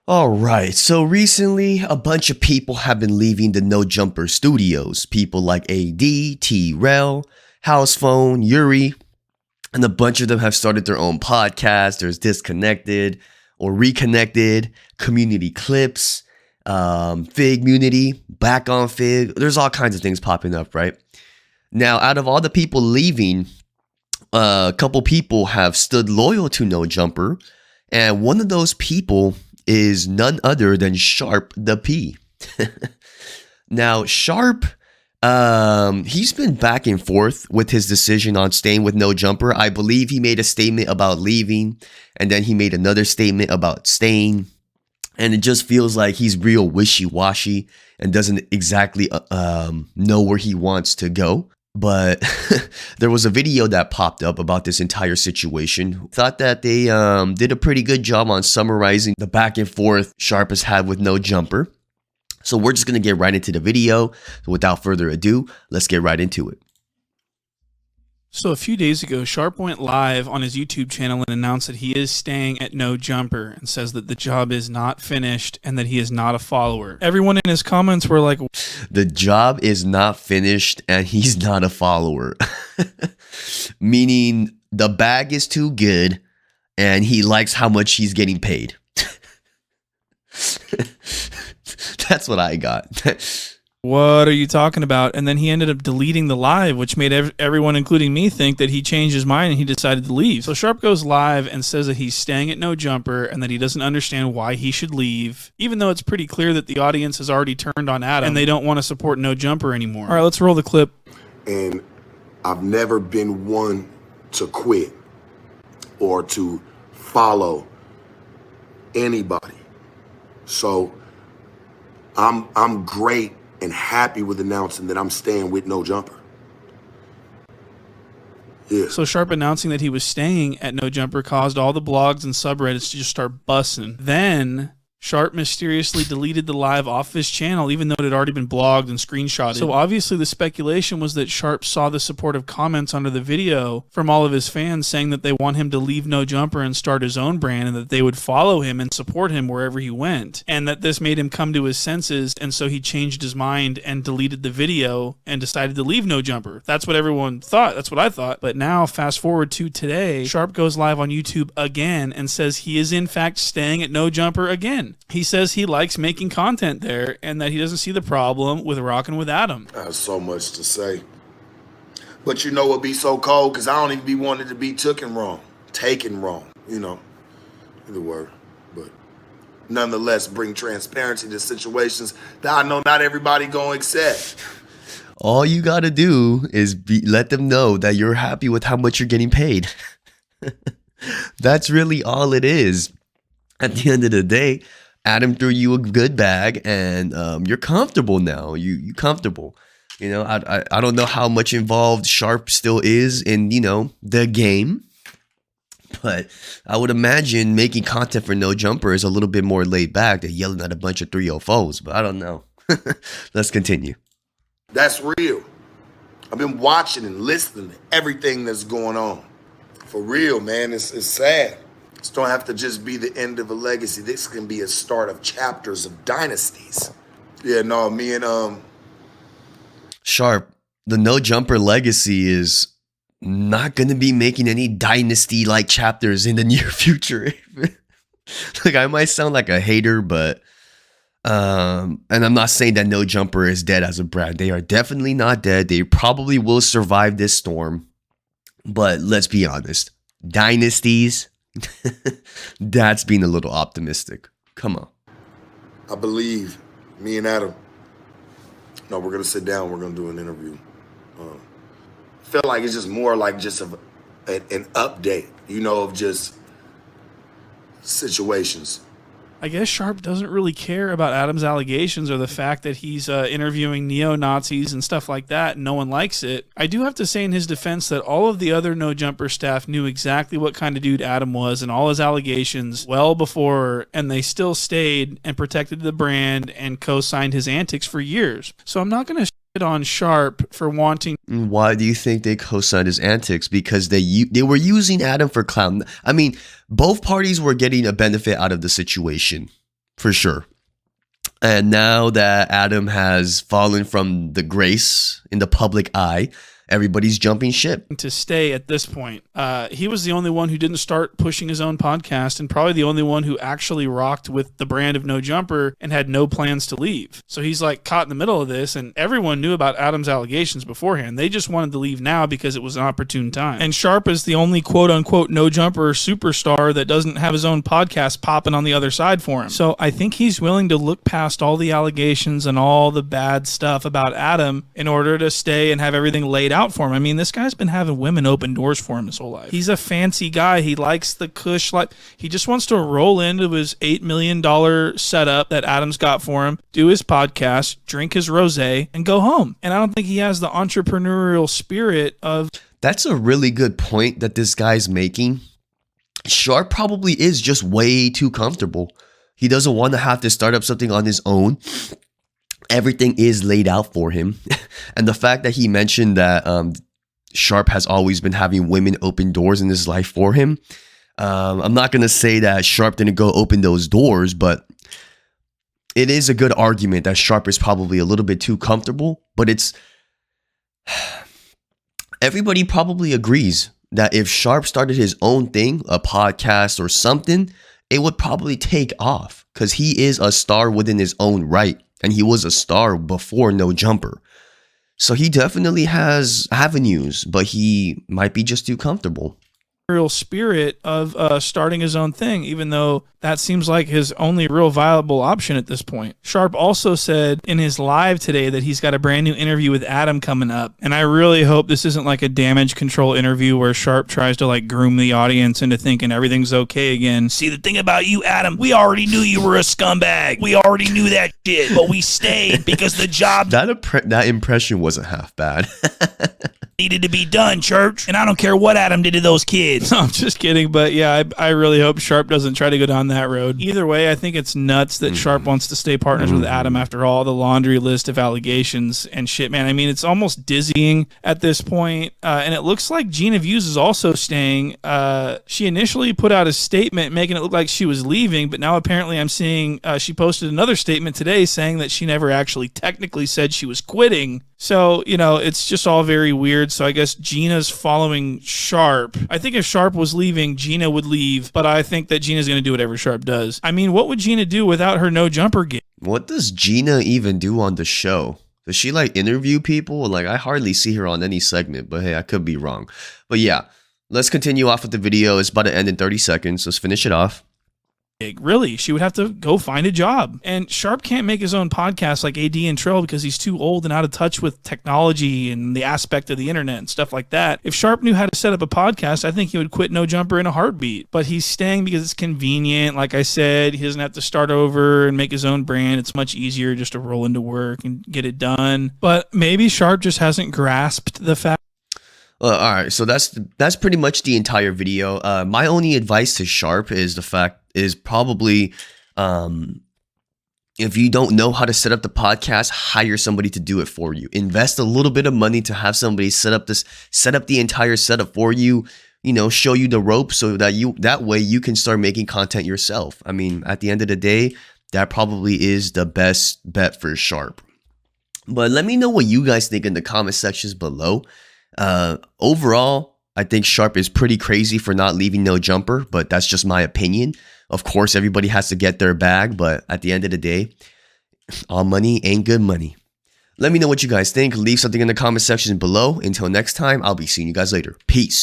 All right, so recently a bunch of people have been leaving the NoJumper studios. People like AD, T-Rel, House Phone, Yuri, and a bunch of them have started their own podcast. There's Disconnected or Reconnected, Community Clips, Fig Munity, Back on Fig. There's all kinds of things popping up, right? Now, out of all the people leaving, a couple people have stood loyal to NoJumper, and one of those people is none other than Sharp the P. Now, Sharp, he's been back and forth with his decision on staying with NoJumper. I believe he made a statement about leaving, and then he made another statement about staying. And it just feels like he's real wishy-washy and doesn't exactly know where he wants to go. But there was a video that popped up about this entire situation. Thought that they did a pretty good job on summarizing the back and forth Sharp has had with NoJumper. So we're just going to get right into the video. So without further ado, let's get right into it. So a few days ago, Sharp went live on his YouTube channel and announced that he is staying at NoJumper and says that the job is not finished and that he is not a follower. Everyone in his comments were like, the job is not finished and he's not a follower. Meaning the bag is too good and he likes how much he's getting paid. That's what I got. what are you talking about? And then he ended up deleting the live, which made everyone, including me, think that he changed his mind and he decided to leave. So Sharp goes live and says that he's staying at NoJumper and that he doesn't understand why he should leave, even though it's pretty clear that the audience has already turned on Adam and they don't want to support NoJumper anymore. All right, let's roll the clip. And I've never been one to quit or to follow anybody. So I'm great and happy with announcing that I'm staying with NoJumper. Yeah. So Sharp announcing that he was staying at NoJumper caused all the blogs and subreddits to just start busting. Then Sharp mysteriously deleted the live off his channel, even though it had already been blogged and screenshotted. So obviously the speculation was that Sharp saw the supportive comments under the video from all of his fans saying that they want him to leave NoJumper and start his own brand and that they would follow him and support him wherever he went. And that this made him come to his senses, and so he changed his mind and deleted the video and decided to leave NoJumper. That's what everyone thought. That's what I thought. But now, fast forward to today, Sharp goes live on YouTube again and says he is in fact staying at NoJumper again. He says he likes making content there and that he doesn't see the problem with rocking with Adam. I have so much to say. But you know what be so cold? Because I don't even be wanting to be taken wrong, you know, either word. But nonetheless, bring transparency to situations that I know not everybody gonna accept. All you got to do is let them know that you're happy with how much you're getting paid. That's really all it is. At the end of the day, Adam threw you a good bag, and you're comfortable now. You comfortable. You know, I don't know how much involved Sharp still is in, you know, the game, but I would imagine making content for NoJumper is a little bit more laid back than yelling at a bunch of 304s. But I don't know. Let's continue. That's real. I've been watching and listening to everything that's going on. For real, man. It's sad. This don't have to just be the end of a legacy. This can be a start of chapters of dynasties. Yeah, no, me and Sharp, the NoJumper legacy is not going to be making any dynasty-like chapters in the near future. Like, I might sound like a hater, but and I'm not saying that NoJumper is dead as a brand. They are definitely not dead. They probably will survive this storm. But let's be honest, dynasties, that's being a little optimistic. Come on. I believe me and Adam, no, we're going to sit down. We're going to do an interview. I feel like it's just more like just an update, you know, of just situations. I guess Sharp doesn't really care about Adam's allegations or the fact that he's interviewing neo-Nazis and stuff like that, and no one likes it. I do have to say in his defense that all of the other NoJumper staff knew exactly what kind of dude Adam was and all his allegations well before, and they still stayed and protected the brand and co-signed his antics for years. So I'm not going to shit on Sharp for wanting... Why do you think they co-signed his antics? Because they were using Adam for clown. I mean, both parties were getting a benefit out of the situation. for sure. And now that Adam has fallen from the grace in the public eye, everybody's jumping ship. To stay at this point. He was the only one who didn't start pushing his own podcast, and probably the only one who actually rocked with the brand of NoJumper and had no plans to leave. So he's like caught in the middle of this, and everyone knew about Adam's allegations beforehand. They just wanted to leave now because it was an opportune time. And Sharp is the only quote-unquote NoJumper superstar that doesn't have his own podcast popping on the other side for him. So I think he's willing to look past all the allegations and all the bad stuff about Adam in order to stay and have everything laid out for him. I mean, this guy's been having women open doors for him his whole life. He's a fancy guy. He likes the cush life. He just wants to roll into his $8 million setup that Adam's got for him, do his podcast, drink his rosé, and go home. And I don't think he has the entrepreneurial spirit of... That's a really good point that this guy's making. Sharp probably is just way too comfortable. He doesn't want to have to start up something on his own. Everything is laid out for him. And the fact that he mentioned that Sharp has always been having women open doors in his life for him. I'm not going to say that Sharp didn't go open those doors, but it is a good argument that Sharp is probably a little bit too comfortable. But it's... everybody probably agrees that if Sharp started his own thing, a podcast or something, it would probably take off because he is a star within his own right. And he was a star before NoJumper. So he definitely has avenues, but he might be just too comfortable. Real spirit of starting his own thing, even though that seems like his only real viable option at this point. Sharp also said in his live today that he's got a brand new interview with Adam coming up. And I really hope this isn't like a damage control interview where Sharp tries to like groom the audience into thinking everything's okay again. See, the thing about you, Adam, we already knew you were a scumbag. We already knew that shit, but we stayed because the job... That impression wasn't half bad. Needed to be done, church. And I don't care what Adam did to those kids. No, I'm just kidding. But yeah, I really hope Sharp doesn't try to go down that road. Either way, I think it's nuts that Sharp wants to stay partners with Adam after all the laundry list of allegations and shit, man. I mean, it's almost dizzying at this point. And it looks like Gina Views is also staying. She initially put out a statement making it look like she was leaving, but now apparently I'm seeing she posted another statement today saying that she never actually technically said she was quitting. So, you know, it's just all very weird. So I guess Gina's following Sharp. I think if Sharp was leaving, Gina would leave, but I think that Gina's going to do whatever Sharp does. I mean, what would Gina do without her NoJumper gig? What does Gina even do on the show? Does she like interview people? Like, I hardly see her on any segment, but hey, I could be wrong. But yeah, let's continue off with the video. It's about to end in 30 seconds. Let's finish it off. Really, she would have to go find a job. And Sharp can't make his own podcast like AD and Trill because he's too old and out of touch with technology and the aspect of the internet and stuff like that. If Sharp knew how to set up a podcast, I think he would quit NoJumper in a heartbeat. But he's staying because it's convenient. Like I said, he doesn't have to start over and make his own brand. It's much easier just to roll into work and get it done. But maybe Sharp just hasn't grasped the fact. All right, so that's pretty much the entire video. My only advice to Sharp is probably if you don't know how to set up the podcast, hire somebody to do it for you. Invest a little bit of money to have somebody set up the entire setup for you. You know, show you the ropes so that way you can start making content yourself. I mean, at the end of the day, that probably is the best bet for Sharp. But let me know what you guys think in the comment sections below. Overall, I think Sharp is pretty crazy for not leaving NoJumper, but that's just my opinion. Of course, everybody has to get their bag, but at the end of the day, all money ain't good money. Let me know what you guys think. Leave something in the comment section below. Until next time, I'll be seeing you guys later. Peace.